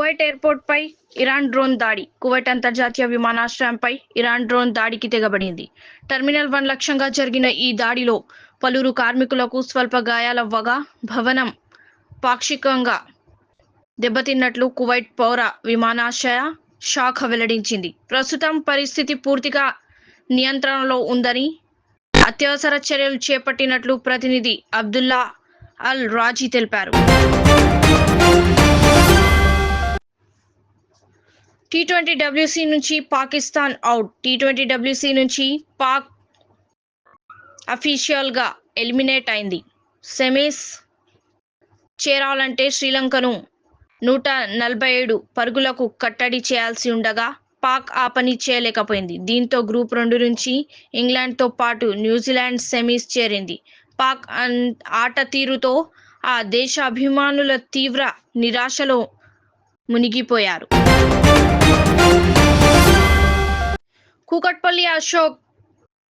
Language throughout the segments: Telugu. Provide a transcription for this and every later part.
కువైట్ ఎయిర్పోర్ట్పై ఇరాన్ డ్రోన్ దాడి. కువైట్ అంతర్జాతీయ విమానాశ్రయంపై ఇరాన్ డ్రోన్ దాడికి తెగబడింది. టెర్మినల్ 1 లక్ష్యంగా జరిగిన ఈ దాడిలో పలువురు కార్మికులకు స్వల్ప గాయాలవ్వగా భవనం పాక్షికంగా దెబ్బతిన్నట్లు కువైట్ పౌర విమానాశ్రయ శాఖ వెల్లడించింది. ప్రస్తుతం పరిస్థితి పూర్తిగా నియంత్రణలో ఉందని, అత్యవసర చర్యలు చేపట్టినట్లు ప్రతినిధి అబ్దుల్లా అల్ రాజీ తెలిపారు. T20 నుంచి పాకిస్తాన్ అవుట్. T20 నుంచి పాక్ అఫీషియల్గా ఎలిమినేట్ అయింది. సెమీస్ చేరాలంటే శ్రీలంకను 147 పరుగులకు కట్టడి చేయాల్సి ఉండగా పాక్ ఆ పని చేయలేకపోయింది. దీంతో గ్రూప్ 2 నుంచి ఇంగ్లాండ్తో పాటు న్యూజిలాండ్ సెమీస్ చేరింది. పాక్ ఆట తీరుతో ఆ దేశ అభిమానుల తీవ్ర నిరాశలో మునిగిపోయారు. కూకట్పల్లి అశోక్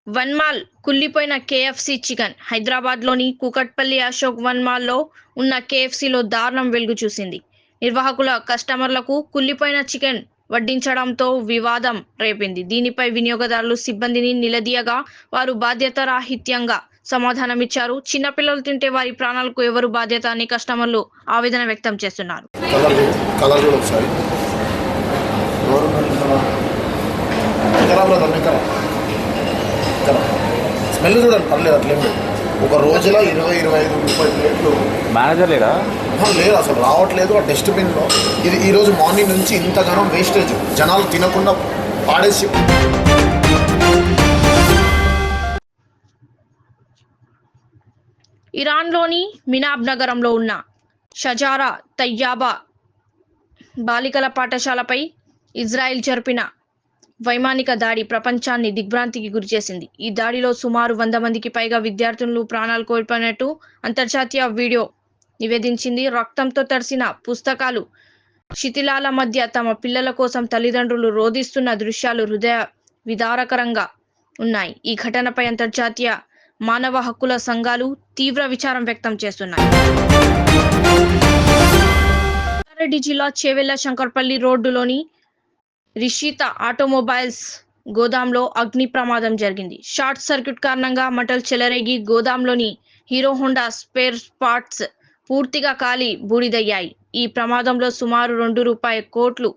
వన్ మాల్ కుళ్లిపోయిన KFC చికెన్. హైదరాబాద్లోని కూకట్పల్లి అశోక్ వన్ మాల్లో ఉన్న KFCలో దారుణం వెలుగు చూసింది. నిర్వాహకుల కస్టమర్లకు కుళ్లిపోయిన చికెన్ వడ్డించడంతో వివాదం రేపింది. దీనిపై వినియోగదారులు సిబ్బందిని నిలదీయగా వారు బాధ్యతారాహిత్యంగా సమాధానమిచ్చారు. చిన్నపిల్లలు తింటే వారి ప్రాణాలకు ఎవరు బాధ్యత అని కస్టమర్లు ఆవేదన వ్యక్తం చేస్తున్నారు. స్మెల్ చూడండి, పర్లేదు, అట్లేదు. ఒక రోజులో 20, 25, 30 ప్లేట్లు మేనేజర్ లేడా? లేదు, అసలు రావట్లేదు. ఆ డస్ట్బిన్లో ఇది ఈరోజు మార్నింగ్ నుంచి ఇంతగానం వేస్టేజ్, జనాలు తినకుండా పాడేసి. ఇరాన్లోని మినాబ్ నగరంలో ఉన్న షజారా తయ్యాబా బాలికల పాఠశాలపై ఇజ్రాయెల్ జరిపిన వైమానిక దాడి ప్రపంచాన్ని దిగ్భ్రాంతికి గురిచేసింది. ఈ దాడిలో సుమారు 100 మందికి పైగా విద్యార్థులు ప్రాణాలు కోల్పోయినట్టు అంతర్జాతీయ వీడియో నివేదించింది. రక్తంతో తడిసిన పుస్తకాలు, శిథిలాల మధ్య తమ పిల్లల కోసం తల్లిదండ్రులు రోదిస్తున్న దృశ్యాలు హృదయ విదారకరంగా ఉన్నాయి. ఈ ఘటనపై అంతర్జాతీయ మానవ హక్కుల సంఘాలు తీవ్ర విచారం వ్యక్తం చేస్తున్నాయి. రంగారెడ్డి జిల్లా చేవెళ్ల శంకర్పల్లి రోడ్డులోని రిషిత ఆటోమొబైల్స్ గోదాంలో అగ్ని ప్రమాదం జరిగింది. షార్ట్ సర్క్యూట్ కారణంగా మంటలు చెలరేగి గోదాంలోని హీరో హోండా స్పేర్ పార్ట్స్ పూర్తిగా కాలి బూడిదయ్యాయి. ఈ ప్రమాదంలో సుమారు ₹2 కోట్ల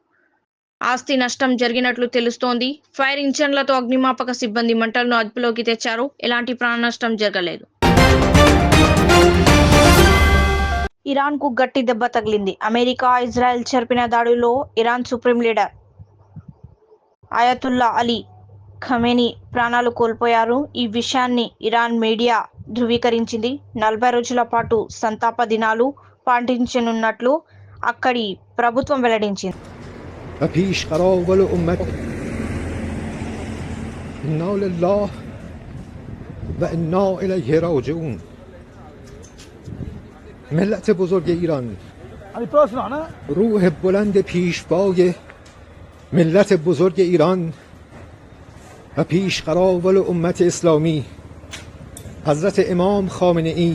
ఆస్తి నష్టం జరిగినట్లు తెలుస్తోంది. ఫైర్ ఇంజన్లతో అగ్నిమాపక సిబ్బంది మంటలను అదుపులోకి తెచ్చారు. ఎలాంటి ప్రాణ నష్టం జరగలేదు. ఇరాన్కు గట్టి దెబ్బ తగిలింది. అమెరికా, ఇజ్రాయెల్ జరిపిన దాడుల్లో Iran supreme leader Ayatollah Ali Khamenei ప్రాణాలు కోల్పోయారు. ఈ విషయాన్ని ఇరాన్ మీడియా ధృవీకరించింది. 40 రోజుల పాటు సంతాప దినాలు పాటించనున్నట్లు అక్కడి ప్రభుత్వం వెల్లడించింది. پیش قرار امت انا لله و انا الیه راجعون. ملت بزرگ ایران، روح بلند پیشوای ملت بزرگ ایران و پیشقراول امت اسلامی حضرت امام خامنه ای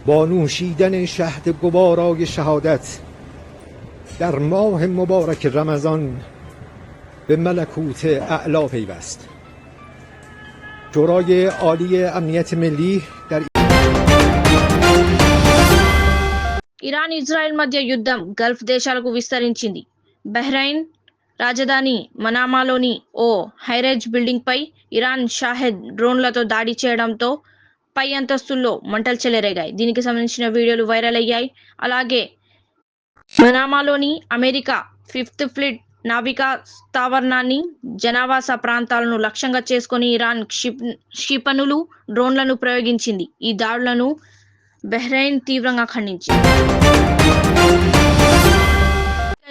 با نوشیدن شهد گوارای شهادت در ماه مبارک رمضان به ملکوت اعلا پیوست. شورای عالی امنیت ملی در ఇరాన్ ఇజ్రాయెల్ మధ్య యుద్ధం గల్ఫ్ దేశాలకు విస్తరించింది. బహ్రెయిన్ రాజధాని మనామాలోని ఓ హైరేజ్ బిల్డింగ్ పై ఇరాన్ షాహెద్ డ్రోన్లతో దాడి చేయడంతో పై అంతస్తుల్లో మంటలు చెలరేగాయి. దీనికి సంబంధించిన వీడియోలు వైరల్ అయ్యాయి. అలాగే మనామాలోని అమెరికా 5th ఫ్లీట్ నావికా స్థావరాన్ని, జనావాస ప్రాంతాలను లక్ష్యంగా చేసుకుని ఇరాన్ క్షిపణులు, డ్రోన్లను ప్రయోగించింది. ఈ దాడులను బహ్రెయిన్ తీవ్రంగా ఖండించింది.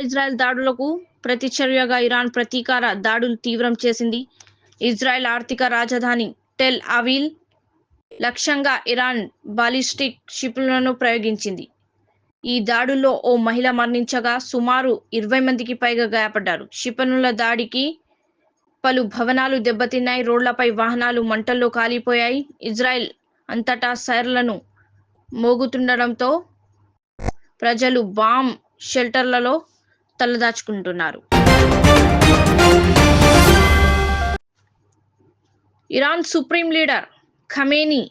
ఇజ్రాయెల్ దాడులకు ప్రతిచర్యగా ఇరాన్ ప్రతీకార దాడులు తీవ్రం చేసింది. ఇజ్రాయెల్ ఆర్థిక రాజధాని టెల్ అవీవ్ లక్ష్యంగా ఇరాన్ బాలిస్టిక్ క్షిపణులను ప్రయోగించింది. ఈ దాడుల్లో ఓ మహిళ మరణించగా సుమారు 20 మందికి పైగా గాయపడ్డారు. క్షిపణుల దాడికి పలు భవనాలు దెబ్బతిన్నాయి. రోడ్లపై వాహనాలు మంటల్లో కాలిపోయాయి. ఇజ్రాయెల్ అంతటా సైరన్లను మోగుతుండడంతో ప్రజలు బాంబ్ షెల్టర్లలో తలదాచుకుంటున్నారు. ఇరాన్ సుప్రీం లీడర్ ఖమేనీ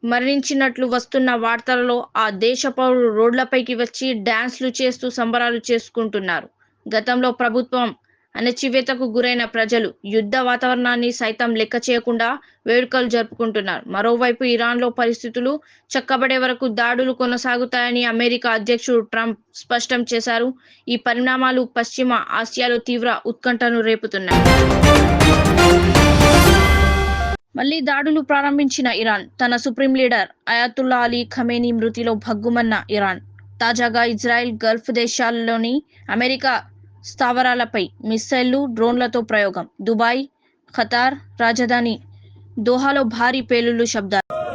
మరణించినట్లు వస్తున్న వార్తలలో ఆ దేశ పౌరులు రోడ్లపైకి వచ్చి డాన్స్లు చేస్తూ సంబరాలు చేసుకుంటున్నారు. గతంలో ప్రభుత్వం అణచివేతకు గురైన ప్రజలు యుద్ధ వాతావరణాన్ని సైతం లెక్క చేయకుండా వేడుకలు జరుపుకుంటున్నారు. మరోవైపు ఇరాన్లో పరిస్థితులు చక్కబడే వరకు దాడులు కొనసాగుతాయని అమెరికా అధ్యక్షుడు ట్రంప్ స్పష్టం చేశారు. ఈ పరిణామాలు పశ్చిమ ఆసియాలో తీవ్ర ఉత్కంఠను రేపుతున్నాయి. మళ్లీ దాడులు ప్రారంభించిన ఇరాన్. తన supreme leader Ayatollah Ali Khamenei మృతిలో భగ్గుమన్న ఇరాన్ తాజాగా ఇజ్రాయెల్, గల్ఫ్ దేశాల్లోని అమెరికా స్థావరాలపై మిస్సైళ్లు, డ్రోన్లతో ప్రయోగం. దుబాయ్, ఖతార్ రాజధాని దోహాలో భారీ పేలుళ్ల శబ్దాలు.